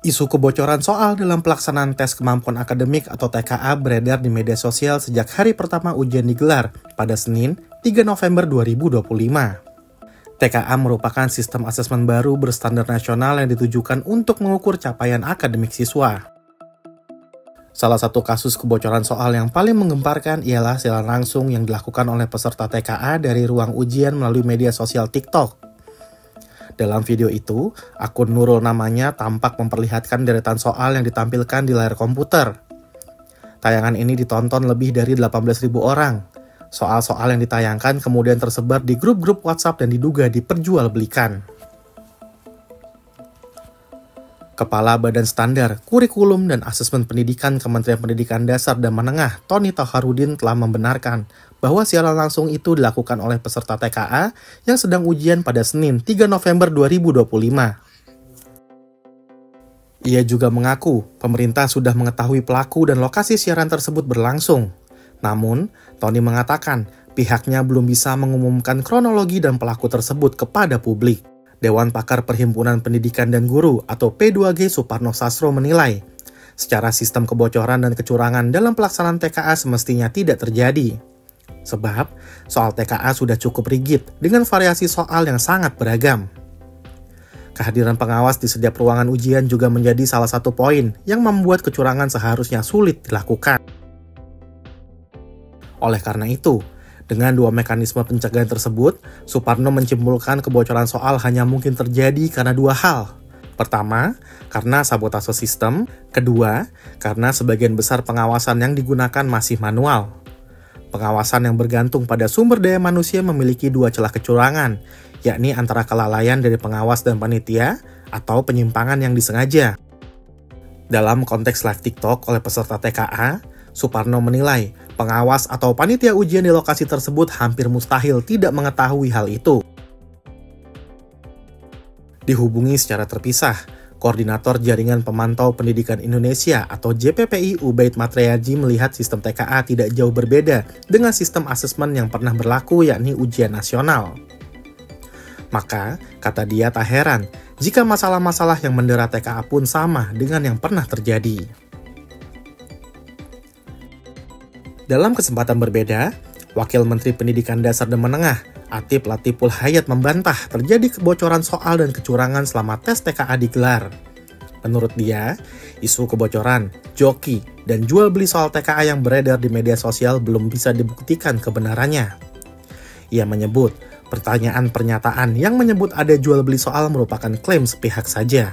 Isu kebocoran soal dalam pelaksanaan tes kemampuan akademik atau TKA beredar di media sosial sejak hari pertama ujian digelar pada Senin, 3 November 2025. TKA merupakan sistem asesmen baru berstandar nasional yang ditujukan untuk mengukur capaian akademik siswa. Salah satu kasus kebocoran soal yang paling menggemparkan ialah siaran langsung yang dilakukan oleh peserta TKA dari ruang ujian melalui media sosial TikTok. Dalam video itu, akun Nurul namanya tampak memperlihatkan deretan soal yang ditampilkan di layar komputer. Tayangan ini ditonton lebih dari 18.000 orang. Soal-soal yang ditayangkan kemudian tersebar di grup-grup WhatsApp dan diduga diperjualbelikan. Kepala Badan Standar, Kurikulum, dan Asesmen Pendidikan Kementerian Pendidikan Dasar dan Menengah, Tony Tauharudin telah membenarkan bahwa siaran langsung itu dilakukan oleh peserta TKA yang sedang ujian pada Senin 3 November 2025. Ia juga mengaku pemerintah sudah mengetahui pelaku dan lokasi siaran tersebut berlangsung. Namun, Tony mengatakan pihaknya belum bisa mengumumkan kronologi dan pelaku tersebut kepada publik. Dewan Pakar Perhimpunan Pendidikan dan Guru atau P2G Suparno Sastro menilai, secara sistem kebocoran dan kecurangan dalam pelaksanaan TKA semestinya tidak terjadi. Sebab, soal TKA sudah cukup rigid dengan variasi soal yang sangat beragam. Kehadiran pengawas di setiap ruangan ujian juga menjadi salah satu poin yang membuat kecurangan seharusnya sulit dilakukan. Oleh karena itu, dengan dua mekanisme pencegahan tersebut, Suparno menyimpulkan kebocoran soal hanya mungkin terjadi karena dua hal. Pertama, karena sabotase sistem. Kedua, karena sebagian besar pengawasan yang digunakan masih manual. Pengawasan yang bergantung pada sumber daya manusia memiliki dua celah kecurangan, yakni antara kelalaian dari pengawas dan panitia atau penyimpangan yang disengaja. Dalam konteks live TikTok oleh peserta TKA, Suparno menilai pengawas atau panitia ujian di lokasi tersebut hampir mustahil tidak mengetahui hal itu. Dihubungi secara terpisah, Koordinator Jaringan Pemantau Pendidikan Indonesia atau JPPI Ubaid Matriaji melihat sistem TKA tidak jauh berbeda dengan sistem asesmen yang pernah berlaku yakni ujian nasional. Maka, kata dia tak heran jika masalah-masalah yang mendera TKA pun sama dengan yang pernah terjadi. Dalam kesempatan berbeda, Wakil Menteri Pendidikan Dasar dan Menengah, Atif Latiful Hayat membantah terjadi kebocoran soal dan kecurangan selama tes TKA digelar. Menurut dia, isu kebocoran, joki, dan jual beli soal TKA yang beredar di media sosial belum bisa dibuktikan kebenarannya. Ia menyebut, pertanyaan pernyataan yang menyebut ada jual beli soal merupakan klaim sepihak saja.